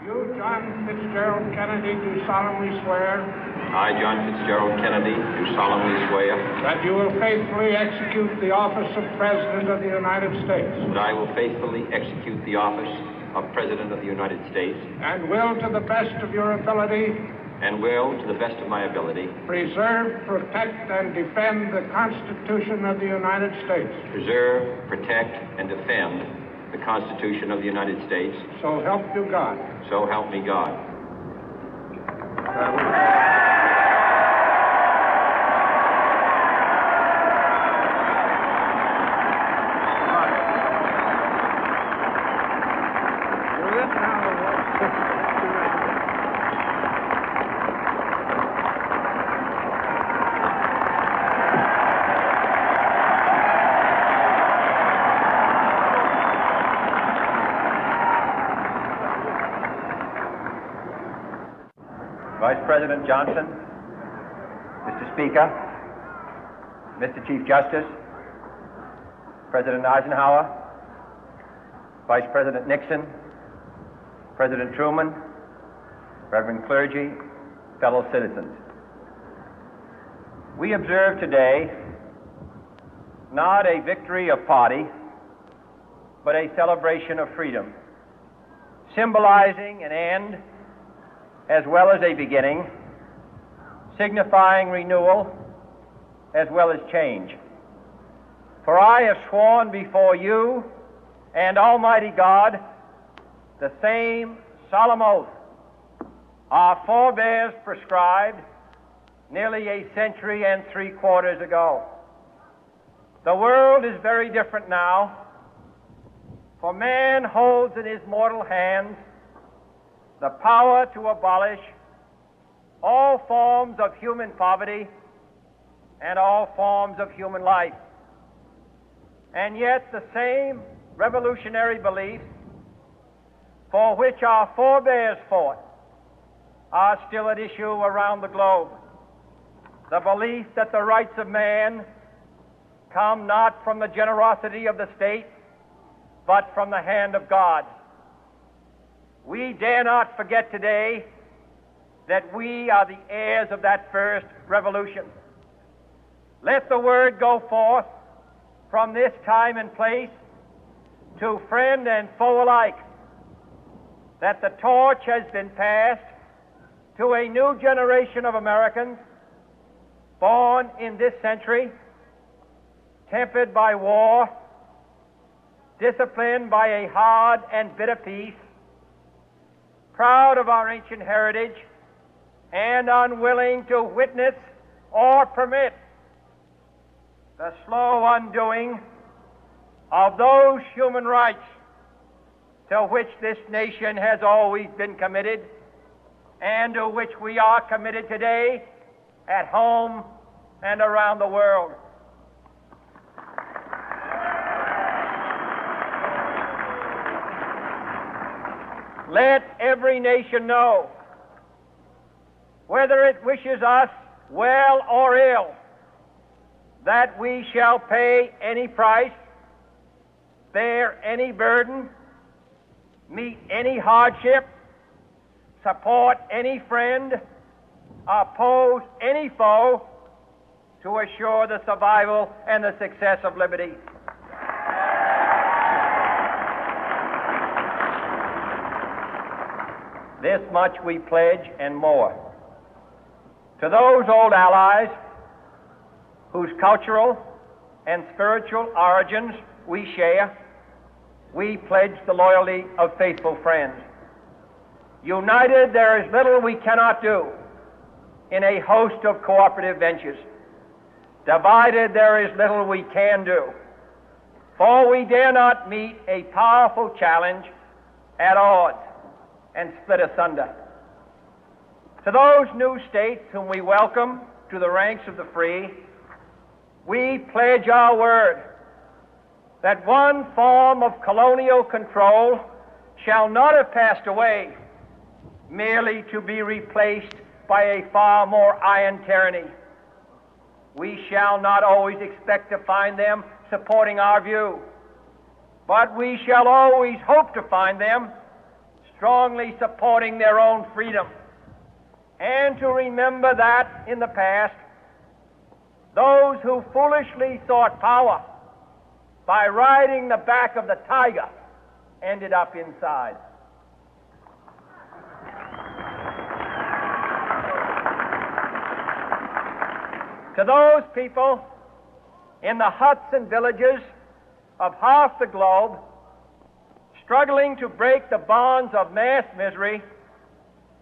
You, John Fitzgerald Kennedy, do solemnly swear I, John Fitzgerald Kennedy, do solemnly swear that you will faithfully execute the office of President of the United States that I will faithfully execute the office of President of the United States and will, to the best of your ability, and will, to the best of my ability, preserve, protect, and defend the Constitution of the United States. preserve, protect, and defend the Constitution of the United States. So help you God. So help me God. Vice President Johnson, Mr. Speaker, Mr. Chief Justice, President Eisenhower, Vice President Nixon, President Truman, Reverend clergy, fellow citizens. We observe today not a victory of party, but a celebration of freedom, symbolizing an end as well as a beginning, signifying renewal as well as change. For I have sworn before you and Almighty God the same solemn oath our forebears prescribed nearly a century and 3/4 ago. The world is very different now, for man holds in his mortal hands the power to abolish all forms of human poverty and all forms of human life. And yet the same revolutionary beliefs for which our forebears fought are still at issue around the globe. The belief that the rights of man come not from the generosity of the state, but from the hand of God. We dare not forget today that we are the heirs of that first revolution. Let the word go forth from this time and place to friend and foe alike that the torch has been passed to a new generation of Americans born in this century, tempered by war, disciplined by a hard and bitter peace, proud of our ancient heritage, and unwilling to witness or permit the slow undoing of those human rights to which this nation has always been committed and to which we are committed today at home and around the world. Let every nation know, whether it wishes us well or ill, that we shall pay any price, bear any burden, meet any hardship, support any friend, oppose any foe to assure the survival and the success of liberty. This much we pledge and more. To those old allies whose cultural and spiritual origins we share, we pledge the loyalty of faithful friends. United, there is little we cannot do in a host of cooperative ventures. Divided, there is little we can do, for we dare not meet a powerful challenge at odds and split asunder. To those new states whom we welcome to the ranks of the free, we pledge our word that one form of colonial control shall not have passed away, merely to be replaced by a far more iron tyranny. We shall not always expect to find them supporting our view, but we shall always hope to find them strongly supporting their own freedom, and to remember that in the past, those who foolishly sought power by riding the back of the tiger ended up inside. To those people in the huts and villages of half the globe struggling to break the bonds of mass misery,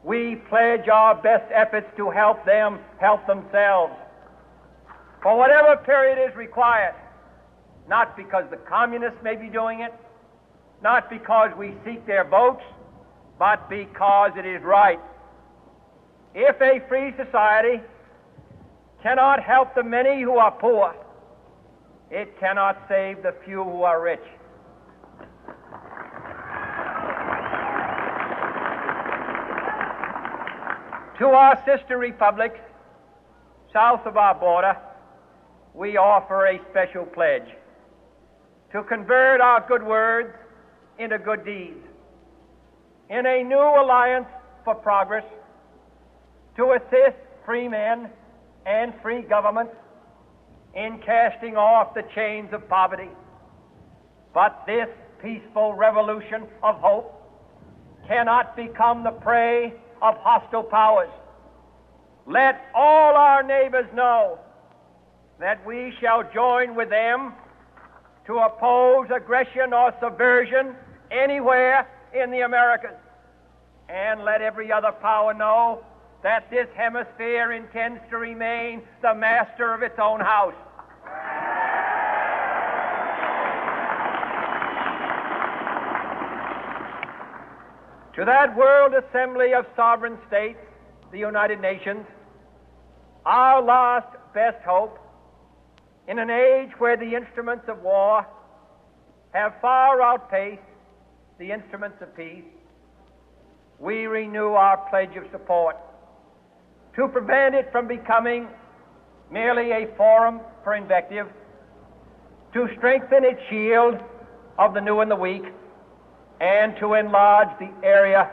we pledge our best efforts to help them help themselves for whatever period is required, not because the communists may be doing it, not because we seek their votes, but because it is right. If a free society cannot help the many who are poor, it cannot save the few who are rich. To our sister republics south of our border, we offer a special pledge to convert our good words into good deeds, in a new alliance for progress, to assist free men and free governments in casting off the chains of poverty. But this peaceful revolution of hope cannot become the prey of hostile powers. Let all our neighbors know that we shall join with them to oppose aggression or subversion anywhere in the Americas. And let every other power know that this hemisphere intends to remain the master of its own house. To that World Assembly of Sovereign States, the United Nations, our last best hope, in an age where the instruments of war have far outpaced the instruments of peace, we renew our pledge of support to prevent it from becoming merely a forum for invective, to strengthen its shield of the new and the weak, and to enlarge the area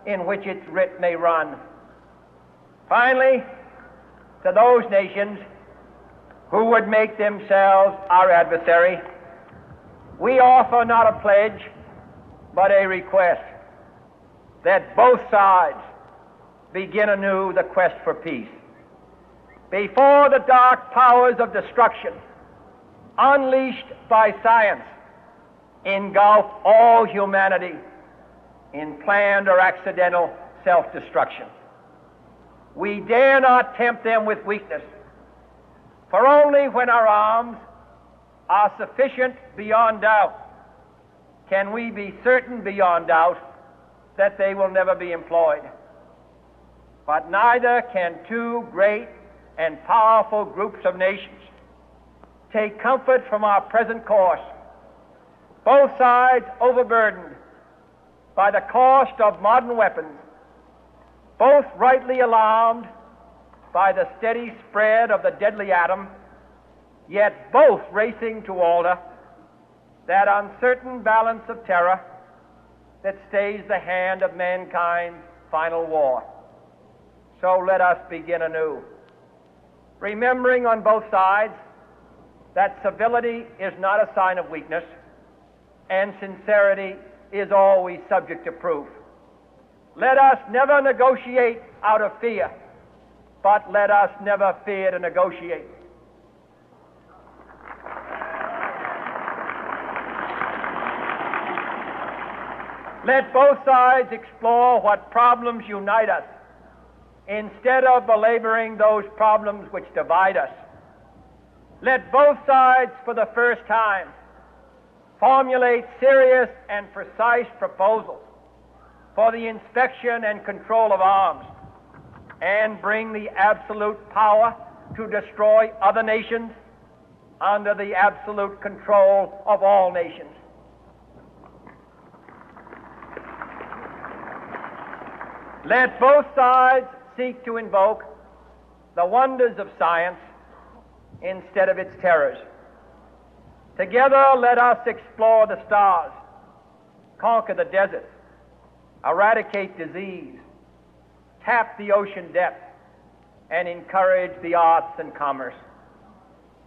in which its writ may run. Finally, to those nations who would make themselves our adversary, we offer not a pledge, but a request that both sides begin anew the quest for peace. Before the dark powers of destruction, unleashed by science, engulf all humanity in planned or accidental self-destruction, we dare not tempt them with weakness, for only when our arms are sufficient beyond doubt can we be certain beyond doubt that they will never be employed. But neither can two great and powerful groups of nations take comfort from our present course, both sides overburdened by the cost of modern weapons, both rightly alarmed by the steady spread of the deadly atom, yet both racing to alter that uncertain balance of terror that stays the hand of mankind's final war. So let us begin anew, remembering on both sides that civility is not a sign of weakness, and sincerity is always subject to proof. Let us never negotiate out of fear, but let us never fear to negotiate. Let both sides explore what problems unite us, instead of belaboring those problems which divide us. Let both sides, for the first time, formulate serious and precise proposals for the inspection and control of arms, and bring the absolute power to destroy other nations under the absolute control of all nations. Let both sides seek to invoke the wonders of science instead of its terrors. Together, let us explore the stars, conquer the deserts, eradicate disease, tap the ocean depth, and encourage the arts and commerce.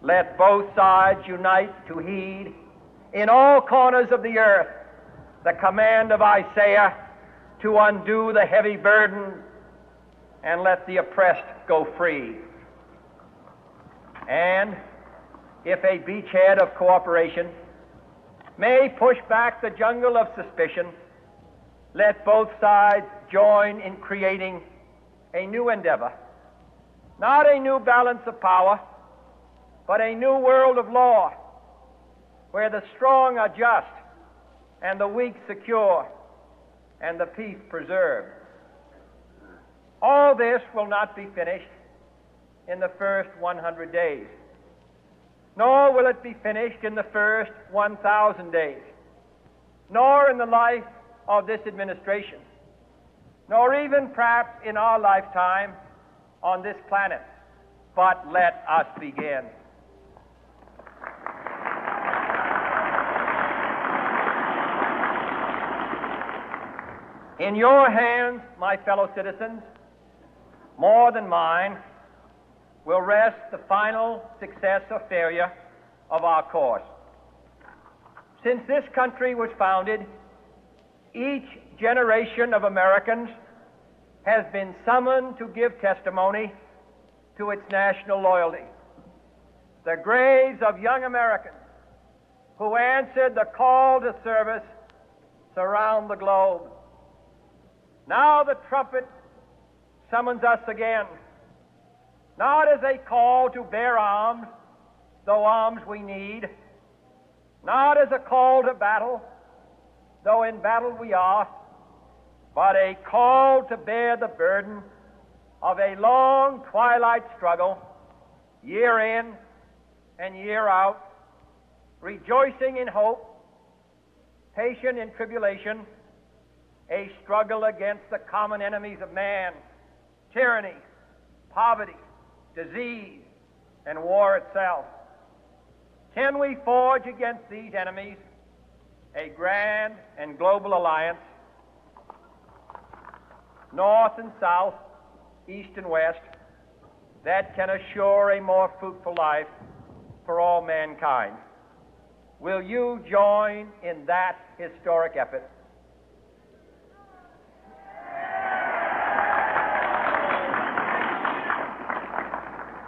Let both sides unite to heed in all corners of the earth the command of Isaiah to undo the heavy burden and let the oppressed go free. And if a beachhead of cooperation may push back the jungle of suspicion, let both sides join in creating a new endeavor, not a new balance of power, but a new world of law, where the strong are just and the weak secure and the peace preserved. All this will not be finished in the first 100 days, nor will it be finished in the first 1,000 days, nor in the life of this administration, nor even perhaps in our lifetime on this planet. But let us begin. In your hands, my fellow citizens, more than mine, will rest the final success or failure of our course. Since this country was founded, each generation of Americans has been summoned to give testimony to its national loyalty. The graves of young Americans who answered the call to service surround the globe. Now the trumpet summons us again, not as a call to bear arms, though arms we need, not as a call to battle, though in battle we are, but a call to bear the burden of a long twilight struggle, year in and year out, rejoicing in hope, patient in tribulation, a struggle against the common enemies of man, tyranny, poverty, disease, and war itself. Can we forge against these enemies a grand and global alliance, north and south, east and west, that can assure a more fruitful life for all mankind? Will you join in that historic effort?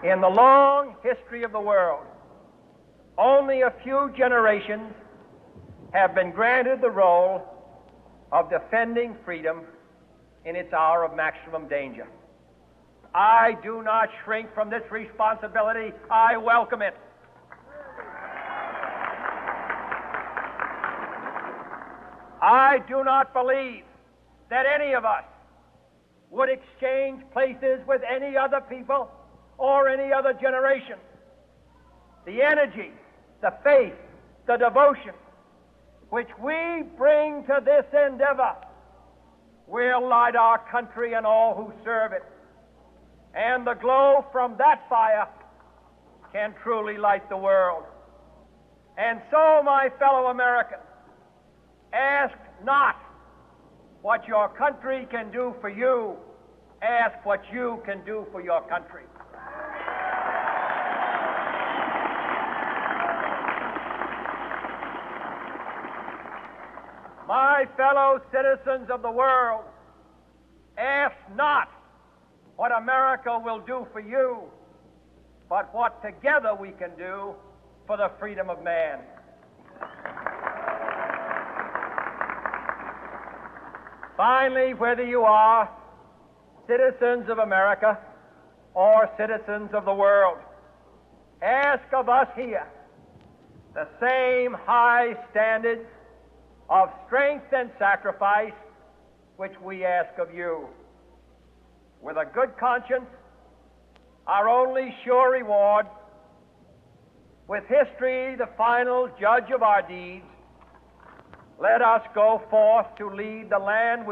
In the long history of the world, only a few generations have been granted the role of defending freedom in its hour of maximum danger. I do not shrink from this responsibility. I welcome it. I do not believe that any of us would exchange places with any other people or any other generation. The energy, the faith, the devotion which we bring to this endeavor will light our country and all who serve it. And the glow from that fire can truly light the world. And so, my fellow Americans, ask not what your country can do for you. Ask what you can do for your country. My fellow citizens of the world, ask not what America will do for you, but what together we can do for the freedom of man. Finally, whether you are citizens of America or citizens of the world, ask of us here the same high standards of strength and sacrifice which we ask of you. With a good conscience, our only sure reward, with history the final judge of our deeds, let us go forth to lead the land